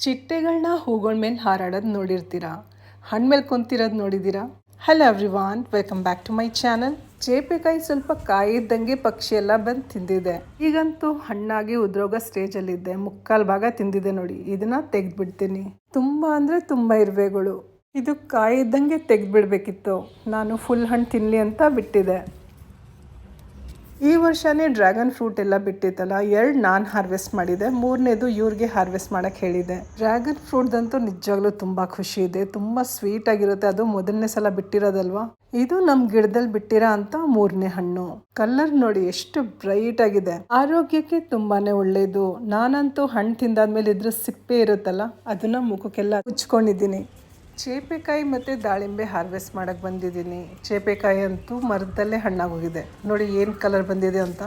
ಚಿಟ್ಟೆಗಳನ್ನ ಹೂಗಳ ಮೇಲೆ ಹಾರಾಡೋದು ನೋಡಿರ್ತೀರಾ, ಹಣ್ಣು ಮೇಲೆ ಕುಂತಿರೋದು ನೋಡಿದ್ದೀರಾ? Hello everyone, welcome back to my channel. ಚೇಪೆಕಾಯಿ ಸ್ವಲ್ಪ ಕಾಯಿ ಇದ್ದಂಗೆ ಪಕ್ಷಿ ಎಲ್ಲ ಬಂದು ತಿಂದಿದೆ. ಈಗಂತೂ ಹಣ್ಣಾಗಿ ಉದ್ರೋಗೋ ಸ್ಟೇಜಲ್ಲಿದ್ದೆ. ಮುಕ್ಕಾಲು ಭಾಗ ತಿಂದಿದೆ ನೋಡಿ. ಇದನ್ನ ತೆಗೆದ್ಬಿಡ್ತೀನಿ. ತುಂಬ ಅಂದರೆ ತುಂಬ ಇರುವೆಗಳು. ಇದು ಕಾಯಿ ಇದ್ದಂಗೆ ತೆಗೆದ್ಬಿಡ್ಬೇಕಿತ್ತು. ನಾನು ಫುಲ್ ಹಣ್ಣು ತಿನ್ನಲಿ ಅಂತ ಬಿಟ್ಟಿದೆ. ಈ ವರ್ಷವೇ ಡ್ರ್ಯಾಗನ್ ಫ್ರೂಟ್ ಎಲ್ಲ ಬಿಟ್ಟಿತ್ತಲ್ಲ, 2 ನಾನು ಹಾರ್ವೆಸ್ಟ್ ಮಾಡಿದೆ, 3ನೇದು ಇವ್ರಿಗೆ ಹಾರ್ವೆಸ್ಟ್ ಮಾಡೋಕ್ಕೆ ಹೇಳಿದೆ. ಡ್ರ್ಯಾಗನ್ ಫ್ರೂಟ್ದಂತೂ ನಿಜವಾಗ್ಲೂ ತುಂಬ ಖುಷಿ ಇದೆ. ತುಂಬ ಸ್ವೀಟಾಗಿರುತ್ತೆ. ಅದು ಮೊದಲನೇ ಸಲ ಬಿಟ್ಟಿರೋದಲ್ವಾ. ಇದು ನಮ್ಮ ಗಿಡದಲ್ಲಿ ಬಿಟ್ಟಿರೋ ಅಂತ 3ನೇ ಹಣ್ಣು. ಕಲರ್ ನೋಡಿ ಎಷ್ಟು ಬ್ರೈಟ್ ಆಗಿದೆ. ಆರೋಗ್ಯಕ್ಕೆ ತುಂಬಾನೇ ಒಳ್ಳೆಯದು. ನಾನಂತೂ ಹಣ್ಣು ತಿಂದಾದ್ಮೇಲೆ ಇದ್ರ ಸಿಪ್ಪೆ ಇರುತ್ತಲ್ಲ, ಅದನ್ನ ಮುಖಕ್ಕೆಲ್ಲ ಹಚ್ಕೊಂಡಿದ್ದೀನಿ. ಚೇಪೆಕಾಯಿ ಮತ್ತು ದಾಳಿಂಬೆ ಹಾರ್ವೆಸ್ಟ್ ಮಾಡೋಕ್ಕೆ ಬಂದಿದ್ದೀನಿ. ಚೇಪೆಕಾಯಿ ಅಂತೂ ಮರದಲ್ಲೇ ಹಣ್ಣಾಗೋಗಿದೆ. ನೋಡಿ ಏನು ಕಲರ್ ಬಂದಿದೆ ಅಂತ.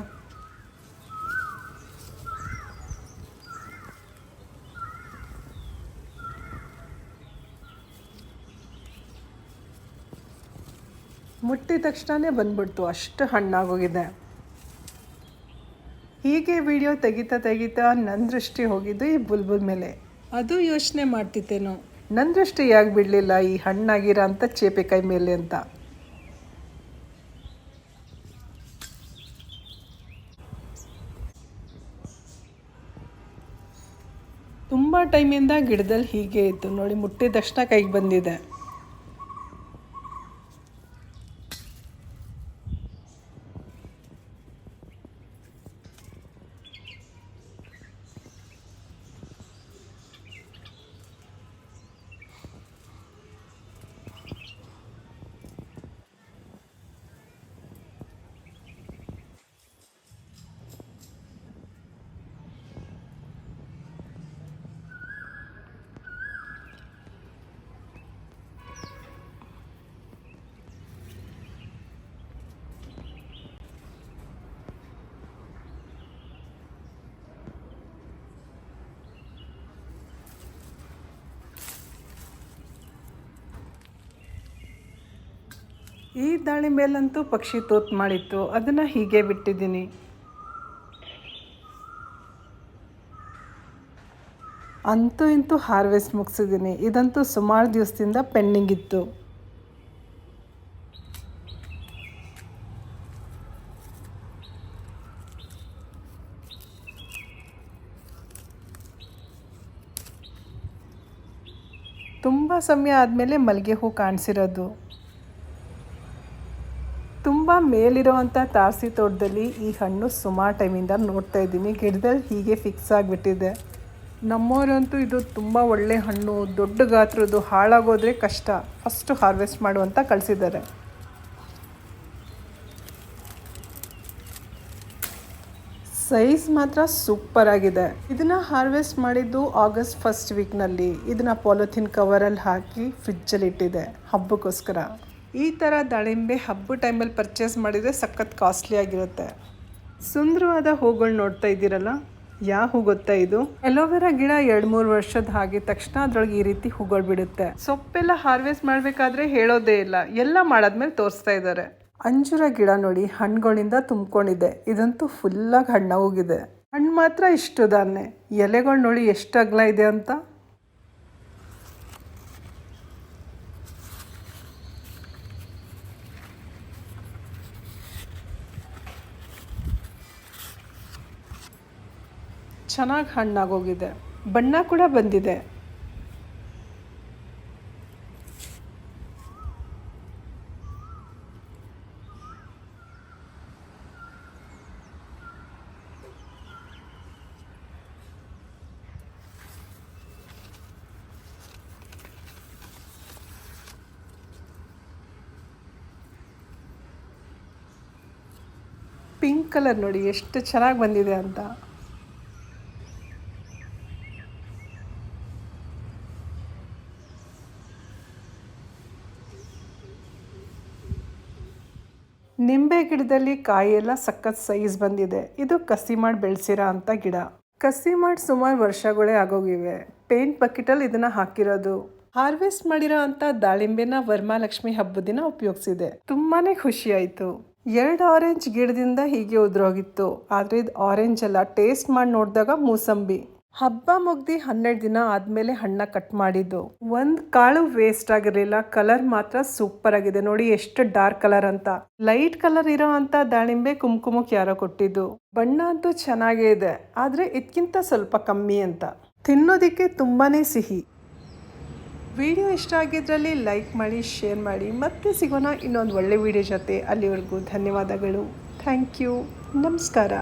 ಮುಟ್ಟಿದ ತಕ್ಷಣವೇ ಬಂದ್ಬಿಡ್ತು, ಅಷ್ಟು ಹಣ್ಣಾಗೋಗಿದೆ. ಹೀಗೆ ವಿಡಿಯೋ ತೆಗಿತಾ ನನ್ನ ದೃಷ್ಟಿ ಹೋಗಿದ್ದು ಈ ಬುಲ್ಬುಲ್ ಮೇಲೆ. ಅದು ಯೋಚನೆ ಮಾಡ್ತಿತ್ತೇನೋ, ನನ್ನ ದೃಷ್ಟಿ ಯಾಕೆ ಬಿಡಲಿಲ್ಲ ಈ ಹಣ್ಣಾಗಿರೋ ಅಂತ ಚೇಪೆಕಾಯಿ ಮೇಲೆ ಅಂತ. ತುಂಬ ಟೈಮಿಂದ ಗಿಡದಲ್ಲಿ ಹೀಗೆ ಇತ್ತು ನೋಡಿ. ಮುಟ್ಟಿದ ತಕ್ಷಣ ಕೈಗೆ ಬಂದಿದೆ. ಈ ದಾಳಿಂಬೆಲ್ಲಂತೂ ಪಕ್ಷಿ ತೂತು ಮಾಡಿತ್ತು, ಅದನ್ನು ಹೀಗೆ ಬಿಟ್ಟಿದ್ದೀನಿ. ಅಂತೂ ಇಂತೂ ಹಾರ್ವೆಸ್ಟ್ ಮುಗಿಸಿದ್ದೀನಿ. ಇದಂತೂ ಸುಮಾರು ದಿವಸದಿಂದ ಪೆಂಡಿಂಗ್ ಇತ್ತು. ತುಂಬ ಸಮಯ ಆದಮೇಲೆ ಮಲ್ಲಿಗೆ ಹೂ ಕಾಣಿಸಿರೋದು. ತುಂಬ ಮೇಲಿರೋವಂಥ ತಾರಸಿ ತೋಟದಲ್ಲಿ ಈ ಹಣ್ಣು ಸುಮಾರು ಟೈಮಿಂದ ನೋಡ್ತಾ ಇದ್ದೀನಿ. ಗಿಡದಲ್ಲಿ ಹೀಗೆ ಫಿಕ್ಸ್ ಆಗಿಬಿಟ್ಟಿದೆ. ನಮ್ಮವರಂತೂ ಇದು ತುಂಬ ಒಳ್ಳೆ ಹಣ್ಣು, ದೊಡ್ಡ ಗಾತ್ರದ್ದು, ಹಾಳಾಗೋದ್ರೆ ಕಷ್ಟ, ಫಸ್ಟು ಹಾರ್ವೆಸ್ಟ್ ಮಾಡುವಂತ ಕಳಿಸಿದ್ದಾರೆ. ಸೈಜ್ ಮಾತ್ರ ಸೂಪರ್ ಆಗಿದೆ. ಇದನ್ನು ಹಾರ್ವೆಸ್ಟ್ ಮಾಡಿದ್ದು ಆಗಸ್ಟ್ 1st ವೀಕ್ನಲ್ಲಿ. ಇದನ್ನು ಪಾಲಿಥಿನ್ ಕವರಲ್ಲಿ ಹಾಕಿ ಫ್ರಿಜ್ಜಲ್ಲಿ ಇಟ್ಟಿದೆ ಹಬ್ಬಕ್ಕೋಸ್ಕರ. ಈ ಥರ ದಾಳಿಂಬೆ ಹಬ್ಬ ಟೈಮಲ್ಲಿ ಪರ್ಚೇಸ್ ಮಾಡಿದರೆ ಸಖತ್ ಕಾಸ್ಟ್ಲಿ ಆಗಿರುತ್ತೆ. ಸುಂದರವಾದ ಹೂಗಳು ನೋಡ್ತಾ ಇದ್ದೀರಲ್ಲ, ಯಾವ ಹೂ ಗೊತ್ತಾ ಇದು? ಎಲೋವೆರಾ ಗಿಡ 2-3 ವರ್ಷದ ಆಗಿದ ತಕ್ಷಣ ಅದ್ರೊಳಗೆ ಈ ರೀತಿ ಹೂಗಳು ಬಿಡುತ್ತೆ. ಸೊಪ್ಪೆಲ್ಲ ಹಾರ್ವೆಸ್ಟ್ ಮಾಡಬೇಕಾದ್ರೆ ಹೇಳೋದೇ ಇಲ್ಲ, ಎಲ್ಲ ಮಾಡಾದ್ಮೇಲೆ ತೋರಿಸ್ತಾ ಇದ್ದಾರೆ. ಅಂಜೂರ ಗಿಡ ನೋಡಿ ಹಣ್ಣುಗಳಿಂದ ತುಂಬ್ಕೊಂಡಿದೆ. ಇದಂತೂ ಫುಲ್ಲಾಗಿ ಹಣ್ಣಾಗೋಗಿದೆ. ಹಣ್ಣು ಮಾತ್ರ ಇಷ್ಟು ದಾನ್ನೆ. ಎಲೆಗಳು ನೋಡಿ ಎಷ್ಟು ಅಗಲ ಇದೆ ಅಂತ. ಚೆನ್ನಾಗಿ ಹಣ್ಣಾಗೋಗಿದೆ. ಬಣ್ಣ ಕೂಡ ಬಂದಿದೆ. ಪಿಂಕ್ ಕಲರ್ ನೋಡಿ ಎಷ್ಟು ಚೆನ್ನಾಗಿ ಬಂದಿದೆ ಅಂತ. ನಿಂಬೆ ಗಿಡದಲ್ಲಿ ಕಾಯಿಯೆಲ್ಲ ಸಖತ್ ಸೈಜ್ ಬಂದಿದೆ. ಇದು ಕಸಿ ಮಾಡಿ ಬೆಳೆಸಿರೋ ಅಂತ ಗಿಡ. ಕಸಿ ಮಾಡಿ ಸುಮಾರು ವರ್ಷಗಳೇ ಆಗೋಗಿವೆ. ಪೇಂಟ್ ಬಕೆಟಲ್ಲಿ ಇದನ್ನು ಹಾಕಿರೋದು. ಹಾರ್ವೆಸ್ಟ್ ಮಾಡಿರೋ ಅಂತ ದಾಳಿಂಬೆನ ವರಮಹಾಲಕ್ಷ್ಮಿ ಹಬ್ಬದ ದಿನ ಉಪಯೋಗಿಸಿದೆ. ತುಂಬಾ ಖುಷಿ ಆಯಿತು. 2 ಆರೆಂಜ್ ಗಿಡದಿಂದ ಹೀಗೆ ಉದುರೋಗಿತ್ತು. ಆದರೆ ಇದು ಆರೆಂಜ್ ಅಲ್ಲ, ಟೇಸ್ಟ್ ಮಾಡಿ ನೋಡಿದಾಗ ಮೂಸಂಬಿ. ಹಬ್ಬ ಮುಗ್ದು 12 ದಿನ ಆದಮೇಲೆ ಹಣ್ಣ ಕಟ್ ಮಾಡಿದ್ದು. ಒಂದು ಕಾಳು ವೇಸ್ಟ್ ಆಗಿರಲಿಲ್ಲ. ಕಲರ್ ಮಾತ್ರ ಸೂಪರ್ ಆಗಿದೆ. ನೋಡಿ ಎಷ್ಟು ಡಾರ್ಕ್ ಕಲರ್ ಅಂತ. ಲೈಟ್ ಕಲರ್ ಇರೋ ಅಂತ ದಾಳಿಂಬೆ ಕುಂಕುಮಕ್ಕೆ ಯಾರೋ ಕೊಟ್ಟಿದ್ದು. ಬಣ್ಣ ಅಂತೂ ಚೆನ್ನಾಗೇ ಇದೆ, ಆದರೆ ಇದಕ್ಕಿಂತ ಸ್ವಲ್ಪ ಕಮ್ಮಿ ಅಂತ. ತಿನ್ನೋದಕ್ಕೆ ತುಂಬಾನೇ ಸಿಹಿ. ವಿಡಿಯೋ ಇಷ್ಟ ಆಗಿದ್ರಲ್ಲಿ ಲೈಕ್ ಮಾಡಿ, ಶೇರ್ ಮಾಡಿ. ಮತ್ತೆ ಸಿಗೋಣ ಇನ್ನೊಂದು ಒಳ್ಳೆ ವಿಡಿಯೋ ಜೊತೆ. ಅಲ್ಲಿವರೆಗೂ ಧನ್ಯವಾದಗಳು. Thank you. ನಮಸ್ಕಾರ.